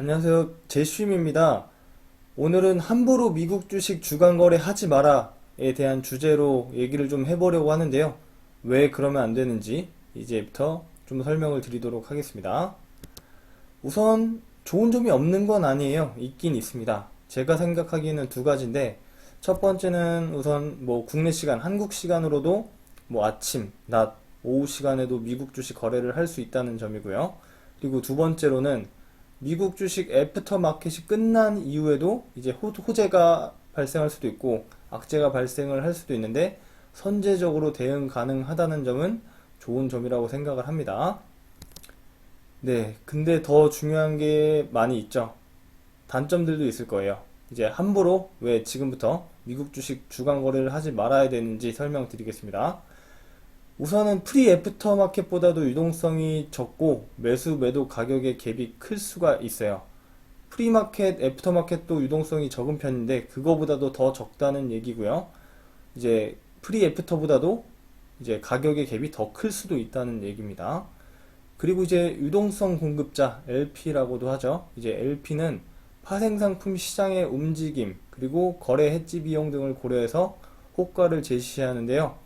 안녕하세요. 제쉬입니다. 오늘은 함부로 미국 주식 주간 거래 하지 마라에 대한 주제로 얘기를 좀 해보려고 하는데요. 왜 그러면 안 되는지 이제부터 좀 설명을 드리도록 하겠습니다. 우선 좋은 점이 없는 건 아니에요. 있긴 있습니다. 제가 생각하기에는 두 가지인데, 첫 번째는 우선 뭐 국내 시간, 한국 시간으로도 뭐 아침, 낮, 오후 시간에도 미국 주식 거래를 할 수 있다는 점이고요. 그리고 두 번째로는 미국 주식 애프터 마켓이 끝난 이후에도 이제 호재가 발생할 수도 있고 악재가 발생을 할 수도 있는데 선제적으로 대응 가능하다는 점은 좋은 점이라고 생각을 합니다. 네, 근데 더 중요한 게 많이 있죠. 단점들도 있을 거예요. 이제 함부로 왜 지금부터 미국 주식 주간 거래를 하지 말아야 되는지 설명드리겠습니다. 우선은 프리 애프터 마켓보다도 유동성이 적고 매수 매도 가격의 갭이 클 수가 있어요. 프리마켓, 애프터마켓도 유동성이 적은 편인데 그거보다도 더 적다는 얘기고요. 이제 프리 애프터보다도 이제 가격의 갭이 더 클 수도 있다는 얘기입니다. 그리고 이제 유동성 공급자 LP라고도 하죠. 이제 LP는 파생상품 시장의 움직임 그리고 거래 해지 비용 등을 고려해서 호가를 제시하는데요.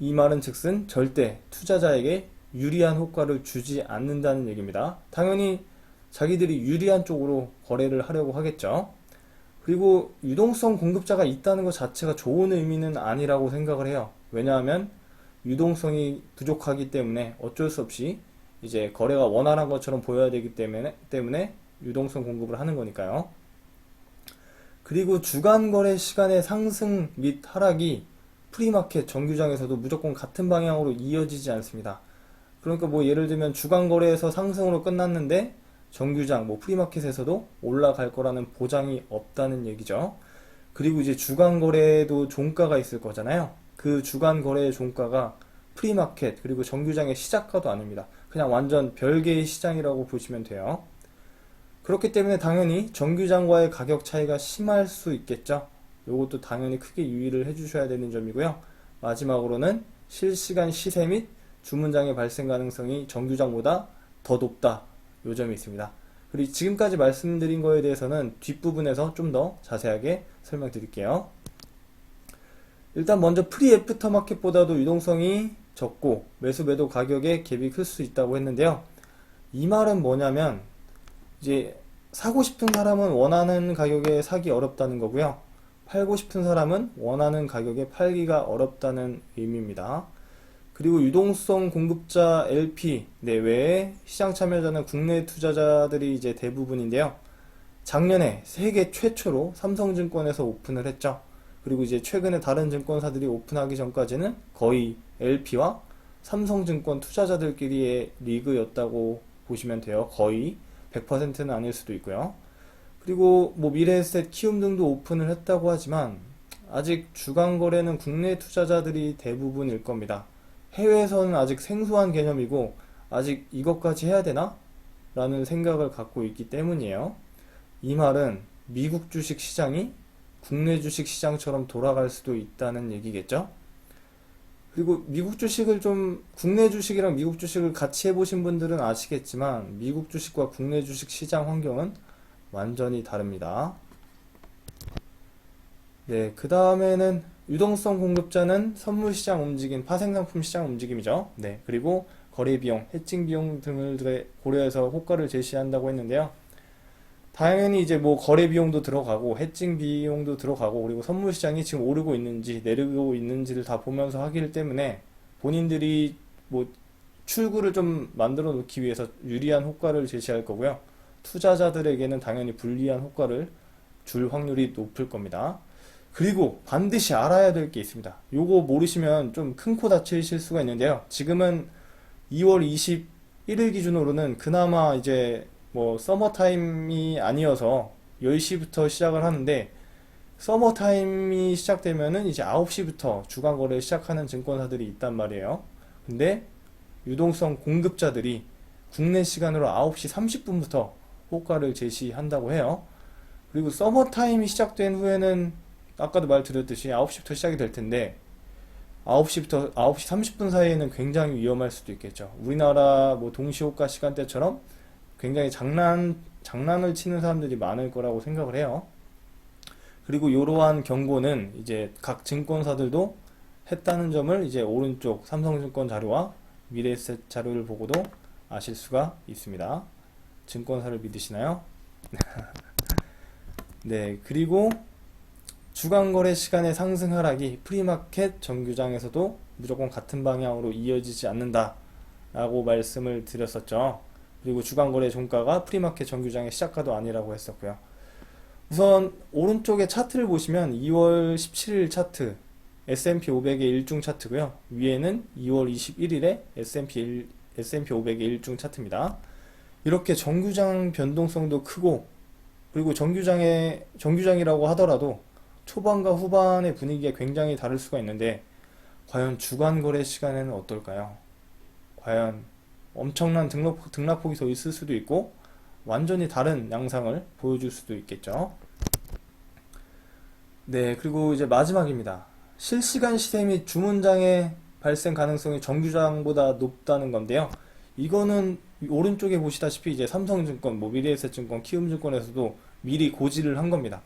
이 말은 즉슨 절대 투자자에게 유리한 효과를 주지 않는다는 얘기입니다. 당연히 자기들이 유리한 쪽으로 거래를 하려고 하겠죠. 그리고 유동성 공급자가 있다는 것 자체가 좋은 의미는 아니라고 생각을 해요. 왜냐하면 유동성이 부족하기 때문에 어쩔 수 없이 이제 거래가 원활한 것처럼 보여야 되기 때문에 유동성 공급을 하는 거니까요. 그리고 주간 거래 시간의 상승 및 하락이 프리마켓 정규장에서도 무조건 같은 방향으로 이어지지 않습니다. 그러니까 뭐 예를 들면 주간 거래에서 상승으로 끝났는데 정규장 뭐 프리마켓에서도 올라갈 거라는 보장이 없다는 얘기죠. 그리고 이제 주간 거래에도 종가가 있을 거잖아요. 그 주간 거래의 종가가 프리마켓 그리고 정규장의 시작가도 아닙니다. 그냥 완전 별개의 시장이라고 보시면 돼요. 그렇기 때문에 당연히 정규장과의 가격 차이가 심할 수 있겠죠. 이것도 당연히 크게 유의를 해주셔야 되는 점이고요. 마지막으로는 실시간 시세 및 주문장의 발생 가능성이 정규장보다 더 높다. 요 점이 있습니다. 그리고 지금까지 말씀드린 거에 대해서는 뒷부분에서 좀 더 자세하게 설명드릴게요. 일단 먼저 프리 애프터 마켓보다도 유동성이 적고 매수 매도 가격의 갭이 클 수 있다고 했는데요. 이 말은 뭐냐면 이제 사고 싶은 사람은 원하는 가격에 사기 어렵다는 거고요. 팔고 싶은 사람은 원하는 가격에 팔기가 어렵다는 의미입니다. 그리고 유동성 공급자 LP 내외의 시장 참여자는 국내 투자자들이 이제 대부분인데요. 작년에 세계 최초로 삼성증권에서 오픈을 했죠. 그리고 이제 최근에 다른 증권사들이 오픈하기 전까지는 거의 LP와 삼성증권 투자자들끼리의 리그였다고 보시면 돼요. 거의 100%는 아닐 수도 있고요. 그리고 뭐 미래에셋, 키움 등도 오픈을 했다고 하지만 아직 주간 거래는 국내 투자자들이 대부분일 겁니다. 해외에서는 아직 생소한 개념이고 아직 이것까지 해야 되나? 라는 생각을 갖고 있기 때문이에요. 이 말은 미국 주식 시장이 국내 주식 시장처럼 돌아갈 수도 있다는 얘기겠죠? 그리고 미국 주식을 좀 국내 주식이랑 미국 주식을 같이 해보신 분들은 아시겠지만 미국 주식과 국내 주식 시장 환경은 완전히 다릅니다. 네, 그 다음에는 유동성 공급자는 선물 시장 움직임, 파생상품 시장 움직임이죠. 네, 그리고 거래 비용, 해칭 비용 등을 고려해서 호가를 제시한다고 했는데요. 당연히 이제 뭐 거래 비용도 들어가고 해칭 비용도 들어가고 그리고 선물 시장이 지금 오르고 있는지 내리고 있는지를 다 보면서 하기 때문에 본인들이 뭐 출구를 좀 만들어 놓기 위해서 유리한 호가를 제시할 거고요. 투자자들에게는 당연히 불리한 효과를 줄 확률이 높을 겁니다. 그리고 반드시 알아야 될 게 있습니다. 요거 모르시면 좀 큰 코 다치실 수가 있는데요. 지금은 2월 21일 기준으로는 그나마 이제 뭐 서머타임이 아니어서 10시부터 시작을 하는데 서머타임이 시작되면은 이제 9시부터 주간 거래 시작하는 증권사들이 있단 말이에요. 근데 유동성 공급자들이 국내 시간으로 9시 30분부터 호가를 제시한다고 해요. 그리고 서머타임이 시작된 후에는 아까도 말드렸듯이 9시부터 시작이 될 텐데 9시부터 9시 30분 사이에는 굉장히 위험할 수도 있겠죠. 우리나라 뭐 동시호가 시간대처럼 굉장히 장난을 치는 사람들이 많을 거라고 생각을 해요. 그리고 이러한 경고는 이제 각 증권사들도 했다는 점을 이제 오른쪽 삼성증권 자료와 미래에셋 자료를 보고도 아실 수가 있습니다. 증권사를 믿으시나요? 네, 그리고 주간거래 시간의 상승 하락이 프리마켓 정규장에서도 무조건 같은 방향으로 이어지지 않는다 라고 말씀을 드렸었죠. 그리고 주간거래 종가가 프리마켓 정규장의 시작가도 아니라고 했었고요. 우선 오른쪽에 차트를 보시면 2월 17일 차트 S&P 500의 일중 차트고요. 위에는 2월 21일에 S&P 500의 일중 차트입니다. 이렇게 정규장 변동성도 크고, 그리고 정규장이라고 하더라도 초반과 후반의 분위기가 굉장히 다를 수가 있는데, 과연 주간 거래 시간에는 어떨까요? 과연 엄청난 등락폭이 더 있을 수도 있고, 완전히 다른 양상을 보여줄 수도 있겠죠. 네, 그리고 이제 마지막입니다. 실시간 시세 및 주문장의 발생 가능성이 정규장보다 높다는 건데요. 이거는 오른쪽에 보시다시피 이제 삼성증권, 뭐 미래에셋증권, 키움증권에서도 미리 고지를 한 겁니다.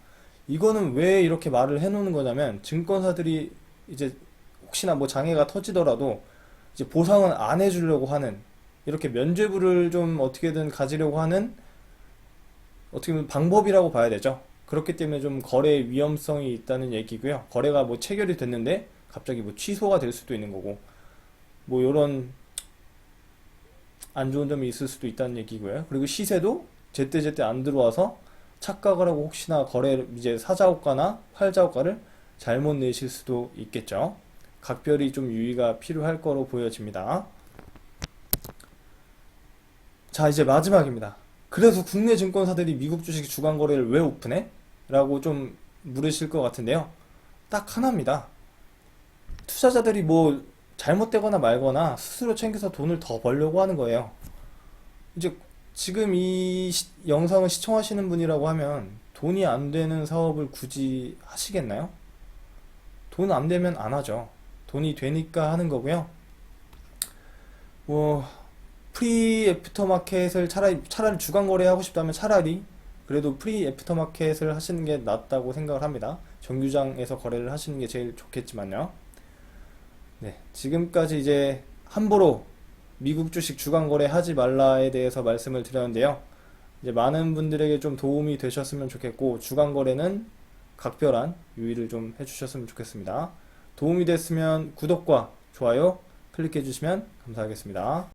이거는 왜 이렇게 말을 해놓는 거냐면, 증권사들이 이제 혹시나 뭐 장애가 터지더라도 이제 보상은 안 해주려고 하는, 이렇게 면죄부를 좀 어떻게든 가지려고 하는, 어떻게 보면 방법이라고 봐야 되죠. 그렇기 때문에 좀 거래 위험성이 있다는 얘기고요. 거래가 뭐 체결이 됐는데 갑자기 뭐 취소가 될 수도 있는 거고, 뭐 이런 안 좋은 점이 있을 수도 있다는 얘기고요. 그리고 시세도 제때제때 안 들어와서 착각을 하고 혹시나 거래를 이제 사자호가나 팔자호가를 잘못 내실 수도 있겠죠. 각별히 좀 유의가 필요할 거로 보여집니다. 자, 이제 마지막입니다. 그래서 국내 증권사들이 미국 주식 주간 거래를 왜 오픈해? 라고 좀 물으실 것 같은데요. 딱 하나입니다. 투자자들이 뭐 잘못되거나 말거나 스스로 챙겨서 돈을 더 벌려고 하는 거예요. 이제 지금 이 영상을 시청하시는 분이라고 하면 돈이 안 되는 사업을 굳이 하시겠나요? 돈 안 되면 안 하죠. 돈이 되니까 하는 거고요. 뭐 프리 애프터마켓을 차라리 주간 거래하고 싶다면 차라리 그래도 프리 애프터마켓을 하시는 게 낫다고 생각을 합니다. 정규장에서 거래를 하시는 게 제일 좋겠지만요. 네, 지금까지 이제 함부로 미국 주식 주간 거래 하지 말라에 대해서 말씀을 드렸는데요. 이제 많은 분들에게 좀 도움이 되셨으면 좋겠고, 주간 거래는 각별한 유의를 좀 해주셨으면 좋겠습니다. 도움이 됐으면 구독과 좋아요 클릭해 주시면 감사하겠습니다.